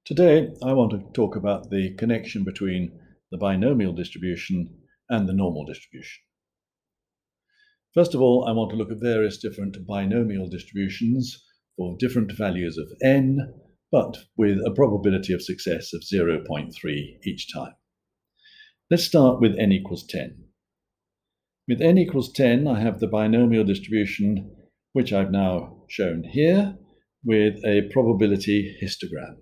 Today, I want to talk about the connection between the binomial distribution and the normal distribution. First of all, I want to look at various different binomial distributions for different values of n, but with a probability of success of 0.3 each time. Let's start with n equals 10. With n equals 10, I have the binomial distribution, which I've now shown here, with a probability histogram.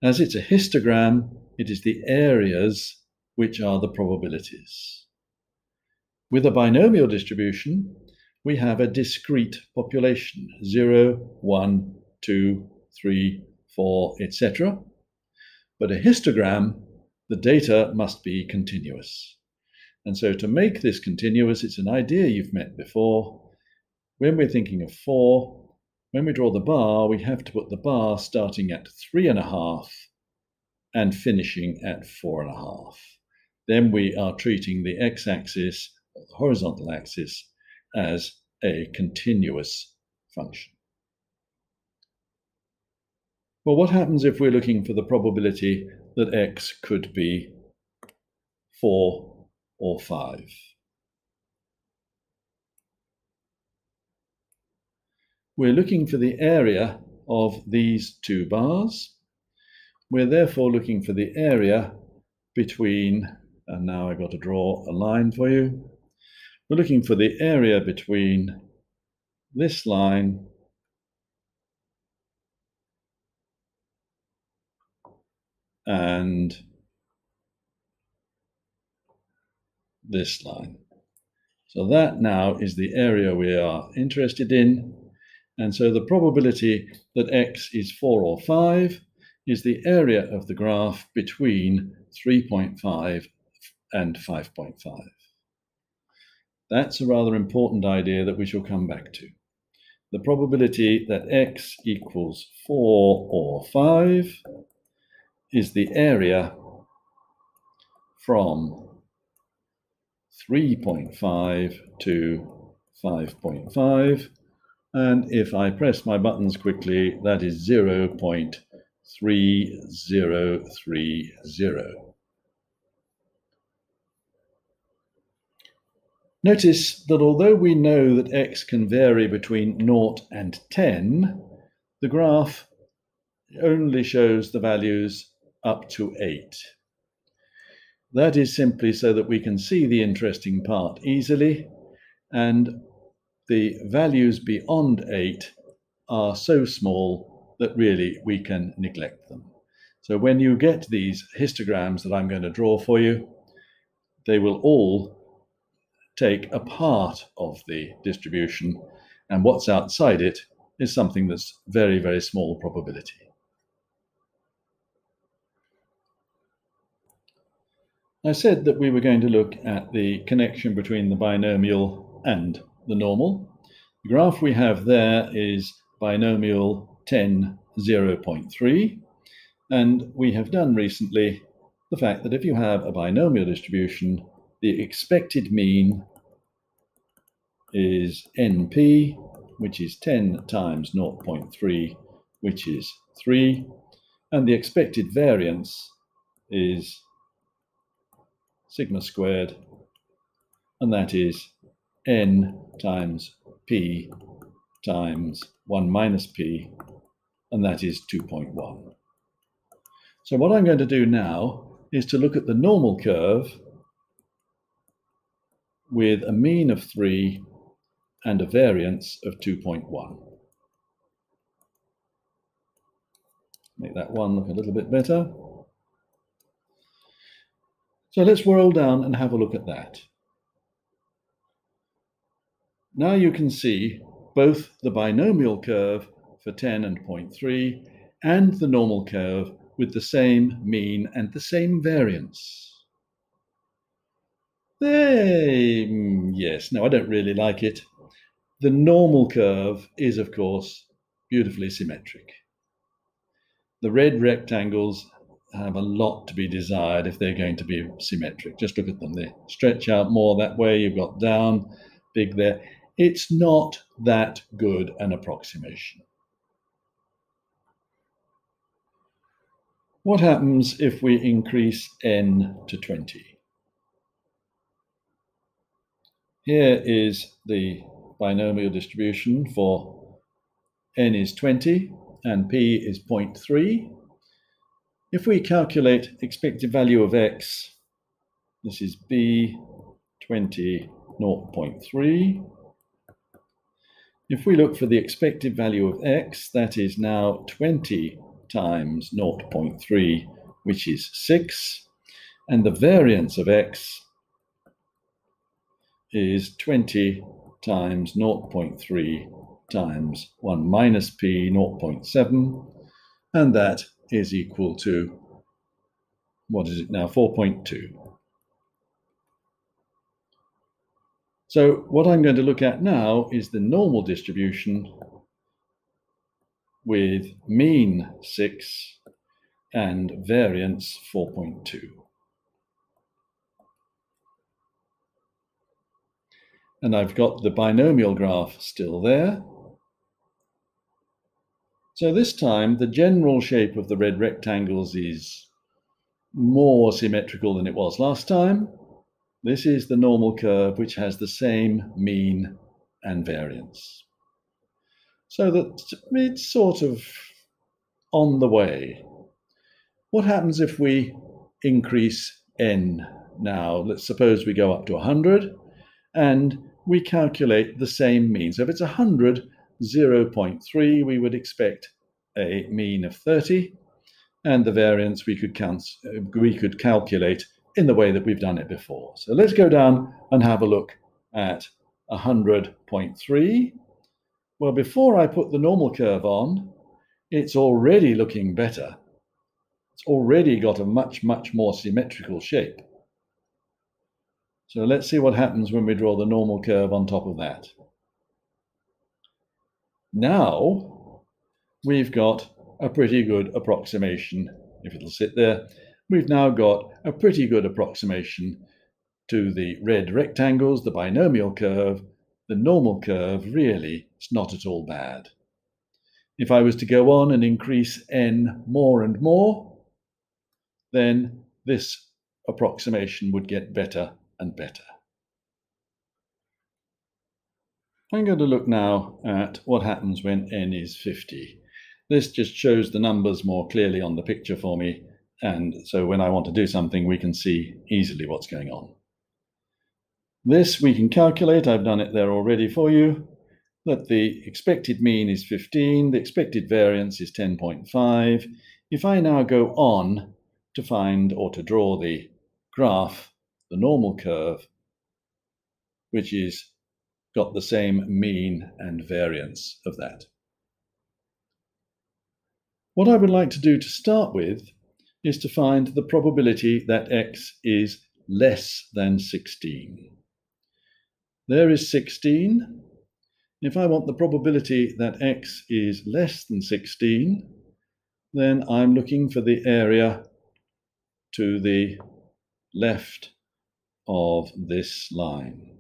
As it's a histogram, it is the areas which are the probabilities. With a binomial distribution, we have a discrete population, 0, 1, 2, 3, 4, etc. But a histogram, the data must be continuous. And so to make this continuous, it's an idea you've met before. When we're thinking of 4, when we draw the bar, we have to put the bar starting at 3.5 and finishing at 4.5. Then we are treating the x-axis, or the horizontal axis, as a continuous function. Well, what happens if we're looking for the probability that x could be 4 or 5? We're looking for the area of these two bars. We're therefore looking for the area between, and now I've got to draw a line for you. We're looking for the area between this line and this line. So that now is the area we are interested in. And so the probability that x is 4 or 5 is the area of the graph between 3.5 and 5.5. That's a rather important idea that we shall come back to. The probability that x equals 4 or 5 is the area from 3.5 to 5.5. And if I press my buttons quickly, that is 0.3030. Notice that although we know that x can vary between 0 and 10, the graph only shows the values up to 8. That is simply so that we can see the interesting part easily, and the values beyond 8 are so small that really we can neglect them. So when you get these histograms that I'm going to draw for you, they will all take a part of the distribution, and what's outside it is something that's very, very small probability. I said that we were going to look at the connection between the binomial and the normal. The graph we have there is binomial 10, 0.3, and we have done recently the fact that if you have a binomial distribution, the expected mean is NP, which is 10 times 0.3, which is 3, and the expected variance is sigma squared, and that is n times p times 1 minus p, and that is 2.1. So what I'm going to do now is to look at the normal curve with a mean of 3 and a variance of 2.1. Make that one look a little bit better. So let's roll down and have a look at that. Now you can see both the binomial curve for 10 and 0.3 and the normal curve with the same mean and the same variance. Yes, no, I don't really like it. The normal curve is, of course, beautifully symmetric. The red rectangles have a lot to be desired if they're going to be symmetric. Just look at them. They stretch out more that way. You've got down, big there. It's not that good an approximation. What happens if we increase n to 20? Here is the binomial distribution for n is 20 and p is 0.3. If we calculate expected value of x, this is b 20, 0.3. If we look for the expected value of x, that is now 20 times 0.3, which is 6, and the variance of x is 20 times 0.3 times 1 minus p, 0.7, and that is equal to, what is it now, 4.2. So what I'm going to look at now is the normal distribution with mean 6 and variance 4.2. And I've got the binomial graph still there. So this time the general shape of the red rectangles is more symmetrical than it was last time. This is the normal curve, which has the same mean and variance. So that it's sort of on the way. What happens if we increase n now? Let's suppose we go up to 100 and we calculate the same mean. So if it's 100, 0.3, we would expect a mean of 30, and the variance we could calculate in the way that we've done it before. So let's go down and have a look at 100.3. Well, before I put the normal curve on, it's already looking better. It's already got a much, much more symmetrical shape. So let's see what happens when we draw the normal curve on top of that. Now we've got a pretty good approximation, if it'll sit there. We've now got a pretty good approximation to the red rectangles, the binomial curve. The normal curve, really, it's not at all bad. If I was to go on and increase n more and more, then this approximation would get better and better. I'm going to look now at what happens when n is 50. This just shows the numbers more clearly on the picture for me, and so when I want to do something, we can see easily what's going on. This we can calculate. I've done it there already for you, that the expected mean is 15, the expected variance is 10.5. If I now go on to find or to draw the graph, the normal curve, which is got the same mean and variance of that. What I would like to do to start with is to find the probability that x is less than 16. There is 16. If I want the probability that x is less than 16, then I'm looking for the area to the left of this line.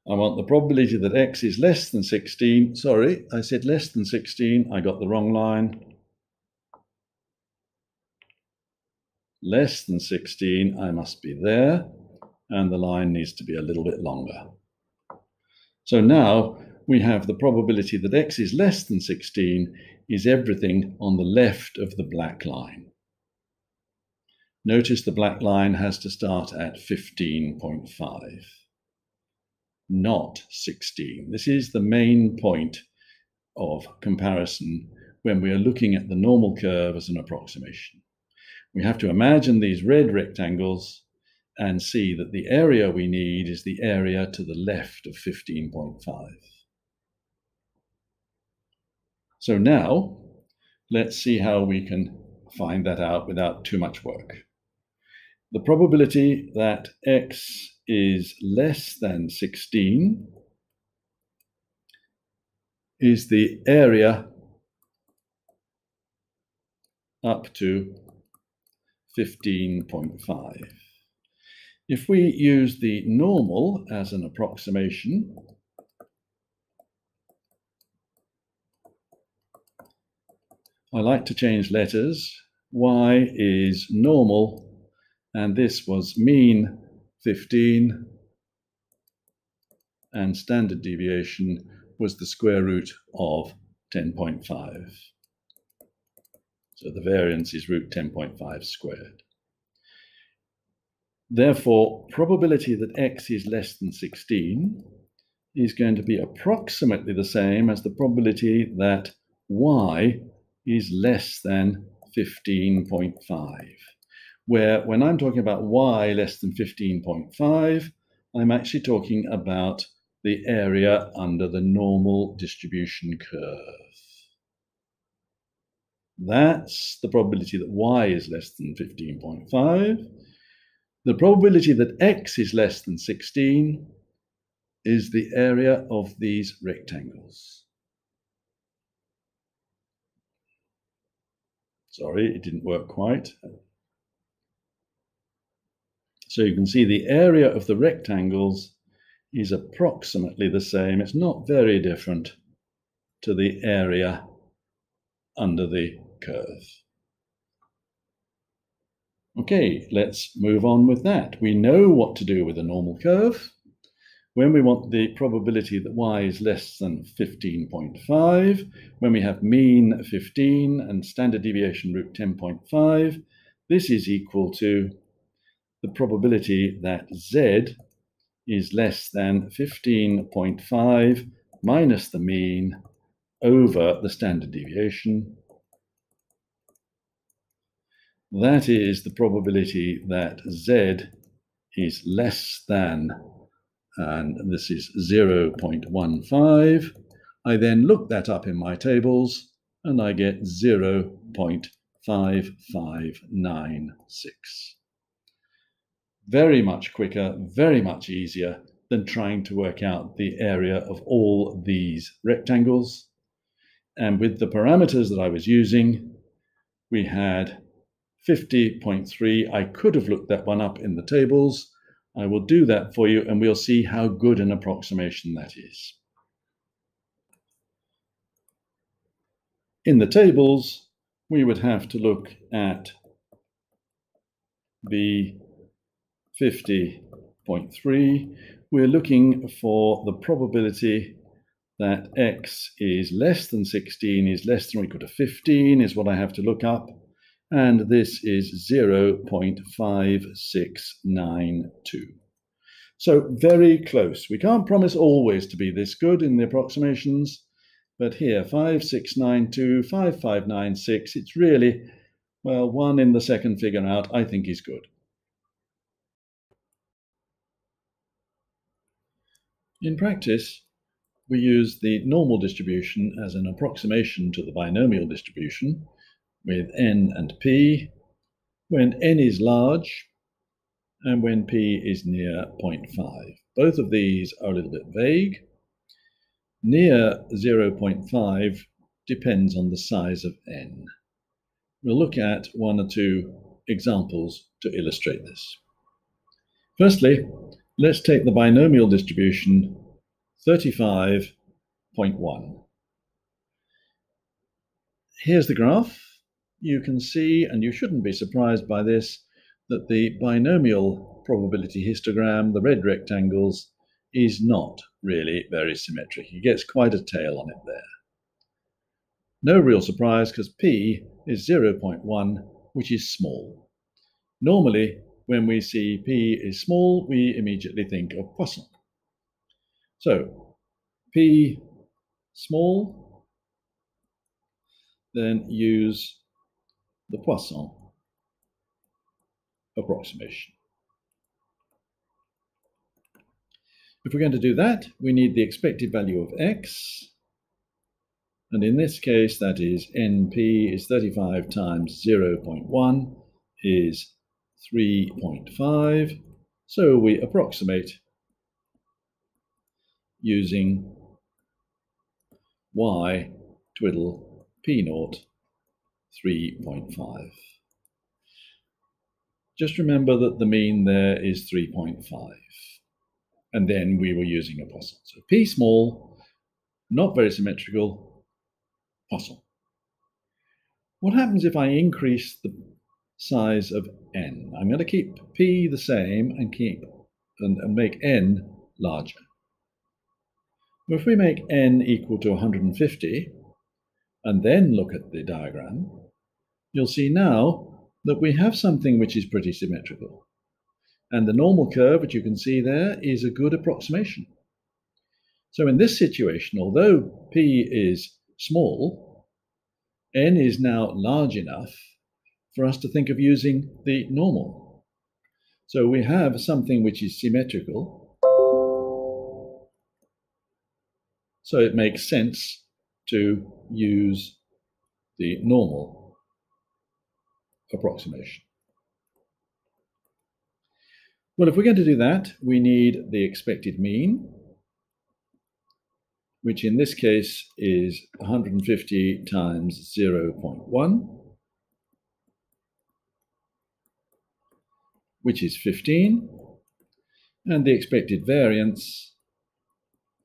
I want the probability that x is less than 16. Sorry, I said less than 16. I got the wrong line. Less than 16, I must be there, and the line needs to be a little bit longer. So now we have the probability that x is less than 16 is everything on the left of the black line. Notice the black line has to start at 15.5. Not 16. This is the main point of comparison when we are looking at the normal curve as an approximation. We have to imagine these red rectangles and see that the area we need is the area to the left of 15.5. So now let's see how we can find that out without too much work. The probability that x is less than 16 is the area up to 15.5. If we use the normal as an approximation, I like to change letters. Y is normal, and this was mean 15, and standard deviation was the square root of 10.5. So the variance is root 10.5 squared. Therefore, probability that x is less than 16 is going to be approximately the same as the probability that y is less than 15.5, where when I'm talking about y less than 15.5, I'm actually talking about the area under the normal distribution curve. That's the probability that y is less than 15.5. The probability that x is less than 16 is the area of these rectangles. Sorry, it didn't work quite. So you can see the area of the rectangles is approximately the same. It's not very different to the area under the curve. Okay, let's move on with that. We know what to do with a normal curve. When we want the probability that y is less than 15.5, when we have mean 15 and standard deviation root 10.5, this is equal to the probability that z is less than 15.5 minus the mean over the standard deviation. That is the probability that z is less than, and this is 0.15. I then look that up in my tables and I get 0.5596. Very much quicker, very much easier than trying to work out the area of all these rectangles. And with the parameters that I was using, we had 50.3. I could have looked that one up in the tables. I will do that for you, and we'll see how good an approximation that is. In the tables, we would have to look at the 50.3. We're looking for the probability that x is less than 16, is less than or equal to 15, is what I have to look up. And this is 0.5692. So very close. We can't promise always to be this good in the approximations, but here, 5692, 5596, it's really, well, 1 in the second figure out, I think is good. In practice, we use the normal distribution as an approximation to the binomial distribution with n and p, when n is large and when p is near 0.5. Both of these are a little bit vague. Near 0.5 depends on the size of n. We'll look at one or two examples to illustrate this. Firstly, let's take the binomial distribution 35.1. Here's the graph. You can see, and you shouldn't be surprised by this, that the binomial probability histogram, the red rectangles, is not really very symmetric. It gets quite a tail on it there. No real surprise, because p is 0.1, which is small. Normally, when we see p is small, we immediately think of Poisson. So, p small, then use the Poisson approximation. If we're going to do that, we need the expected value of x. And in this case, that is NP is 35 times 0.1 is 3.5. So we approximate using y twiddle p0 3.5. Just remember that the mean there is 3.5. And then we were using a Poisson. So p small, not very symmetrical, Poisson. What happens if I increase the size of n? I'm going to keep p the same and make n larger. If we make n equal to 150 and then look at the diagram, you'll see now that we have something which is pretty symmetrical. And the normal curve, which you can see there, is a good approximation. So in this situation, although p is small, n is now large enough for us to think of using the normal. So we have something which is symmetrical. So it makes sense to use the normal approximation. Well, if we're going to do that, we need the expected mean, which in this case is 150 times 0.1, which is 15, and the expected variance,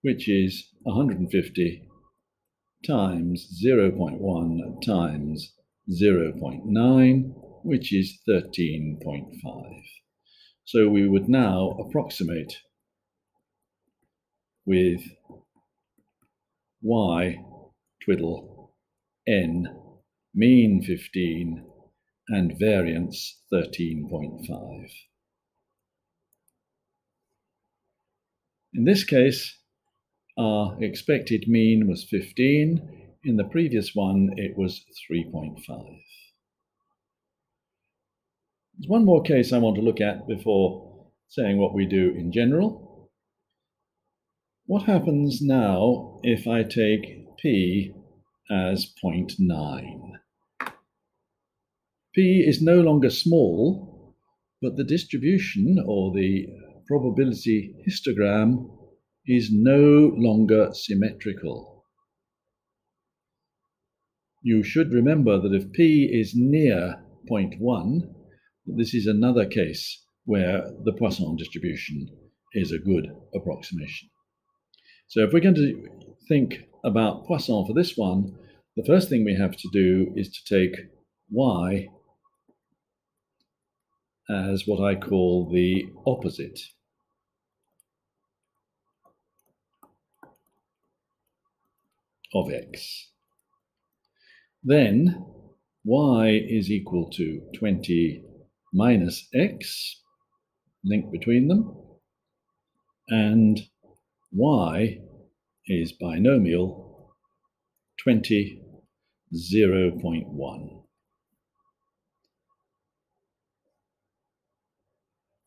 which is 150 times 0.1 times 0.9, which is 13.5. So we would now approximate with y twiddle n, mean 15, and variance 13.5. In this case, our expected mean was 15. In the previous one, it was 3.5. There's one more case I want to look at before saying what we do in general. What happens now if I take p as 0.9? P is no longer small, but the distribution or the probability histogram is no longer symmetrical. You should remember that if p is near 0.1, this is another case where the Poisson distribution is a good approximation. So if we're going to think about Poisson for this one, the first thing we have to do is to take y as what I call the opposite of x. Then y is equal to 20 minus x, link between them, and y is binomial 20, 0.1.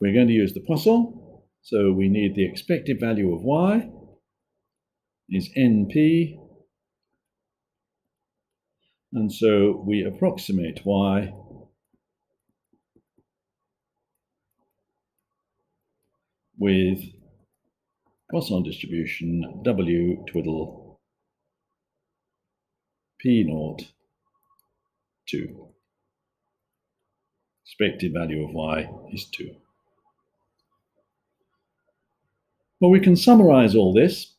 We're going to use the Poisson, so we need the expected value of y is np, and so we approximate y with Poisson distribution w twiddle p naught 2. Expected value of y is 2. Well, we can summarize all this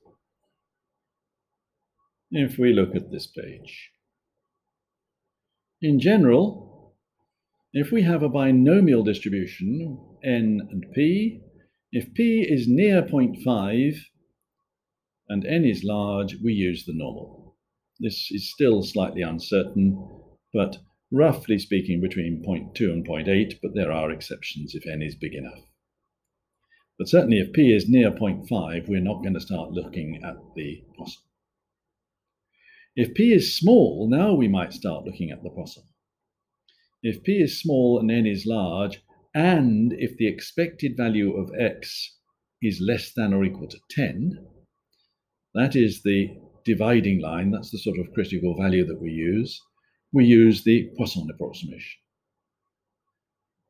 if we look at this page. In general, if we have a binomial distribution, n and p, if p is near 0.5 and n is large, we use the normal. This is still slightly uncertain, but roughly speaking between 0.2 and 0.8, but there are exceptions if n is big enough. But certainly if p is near 0.5, we're not going to start looking at the Poisson. If p is small, now we might start looking at the Poisson. If p is small and n is large, and if the expected value of x is less than or equal to 10, that is the dividing line, that's the sort of critical value that we use the Poisson approximation.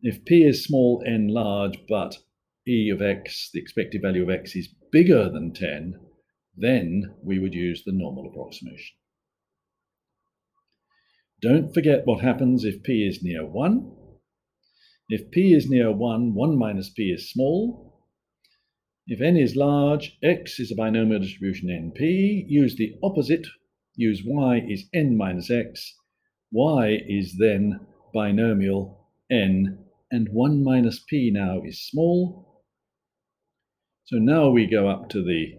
If p is small, n large, but e of x, the expected value of x, is bigger than 10, then we would use the normal approximation. Don't forget what happens if p is near 1. If p is near 1, 1 minus p is small. If n is large, x is a binomial distribution np. Use the opposite. Use y is n minus x. y is then binomial n, and 1 minus p now is small. So now we go up to the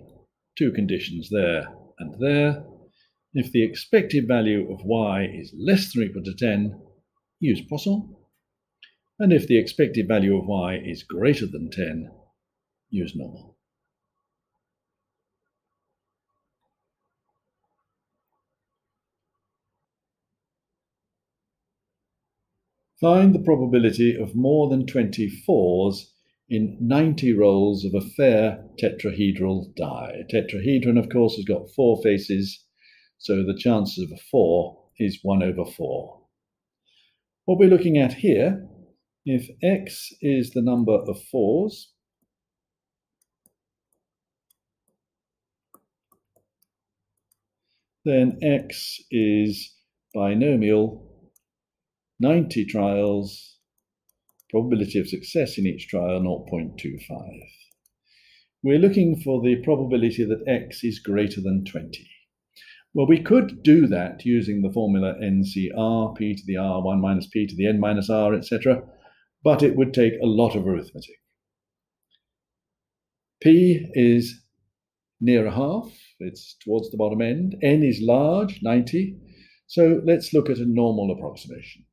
two conditions there and there. If the expected value of y is less than or equal to 10, use Poisson. And if the expected value of y is greater than 10, use normal. Find the probability of more than 20 fours in 90 rolls of a fair tetrahedral die. A tetrahedron, of course, has got 4 faces, so the chances of a 4 is 1 over 4. What we're looking at here, if x is the number of fours, then x is binomial 90 trials, probability of success in each trial 0.25. We're looking for the probability that x is greater than 20. Well, we could do that using the formula NCR, p to the r, 1 minus p to the n minus r, etc., but it would take a lot of arithmetic. P is near a half, it's towards the bottom end. N is large, 90. So let's look at a normal approximation.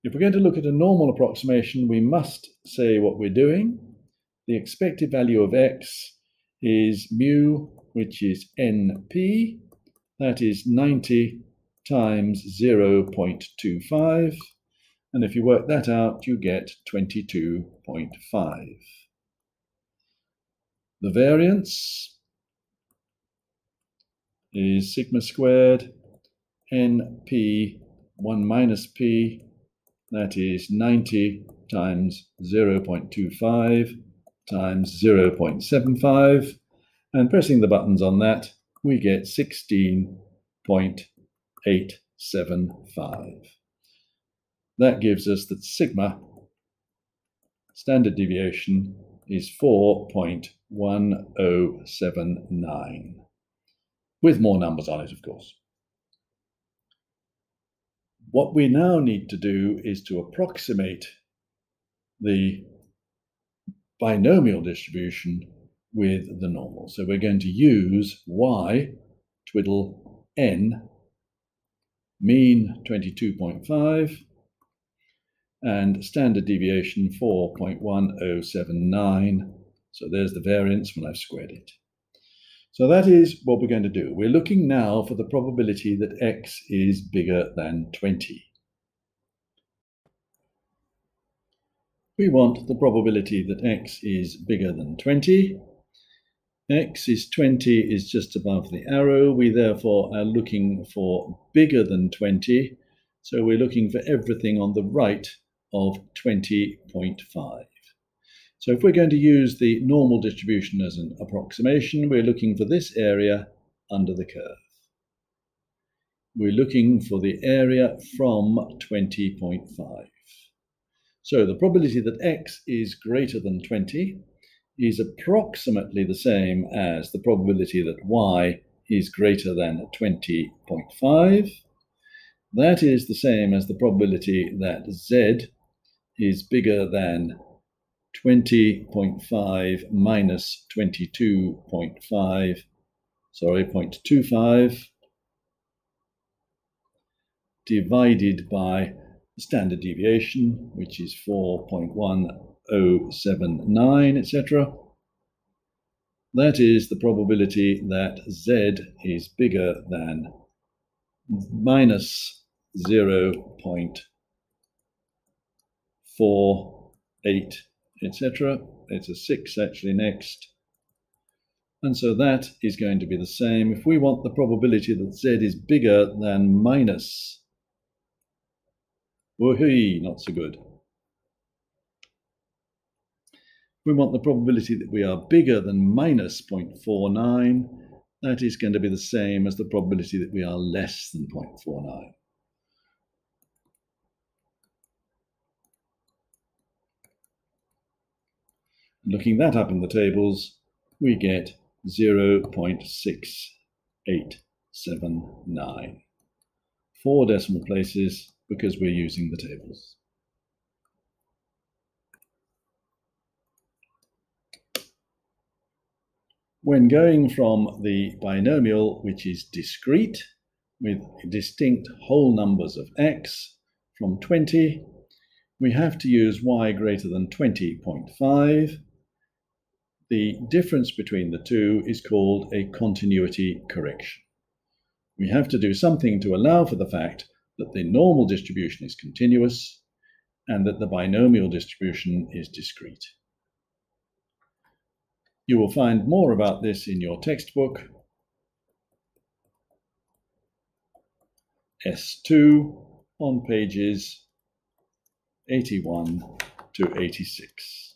If we're going to look at a normal approximation, we must say what we're doing. The expected value of x is mu, which is np. That is 90 times 0.25. And if you work that out, you get 22.5. The variance is sigma squared np 1 minus p. That is 90 times 0.25 times 0.75. And pressing the buttons on that, we get 16.875. That gives us that sigma, standard deviation, is 4.1079, with more numbers on it, of course. What we now need to do is to approximate the binomial distribution with the normal. So we're going to use y, twiddle n, mean 22.5, and standard deviation 4.1079. So there's the variance when I've squared it. So that is what we're going to do. We're looking now for the probability that x is bigger than 20. We want the probability that x is bigger than 20. X is 20 is just above the arrow. We therefore are looking for bigger than 20. So we're looking for everything on the right of 20.5. So if we're going to use the normal distribution as an approximation, we're looking for this area under the curve. We're looking for the area from 20.5. So the probability that x is greater than 20 is approximately the same as the probability that y is greater than 20.5. That is the same as the probability that z is bigger than 20.5 minus 22.5, 0.25, divided by the standard deviation, which is 4.1079, etc. That is the probability that z is bigger than minus 0.48, etc. It's a 6 actually next. And so that is going to be the same. If we want the probability that z is bigger than minus, woohoo, not so good. We want the probability that we are bigger than minus 0.49. That is going to be the same as the probability that we are less than 0.49. Looking that up in the tables, we get 0.6879 4 decimal places because we're using the tables. When going from the binomial, which is discrete, with distinct whole numbers of x, from 20, we have to use y greater than 20.5. The difference between the two is called a continuity correction. We have to do something to allow for the fact that the normal distribution is continuous and that the binomial distribution is discrete. You will find more about this in your textbook, S2, on pages 81 to 86.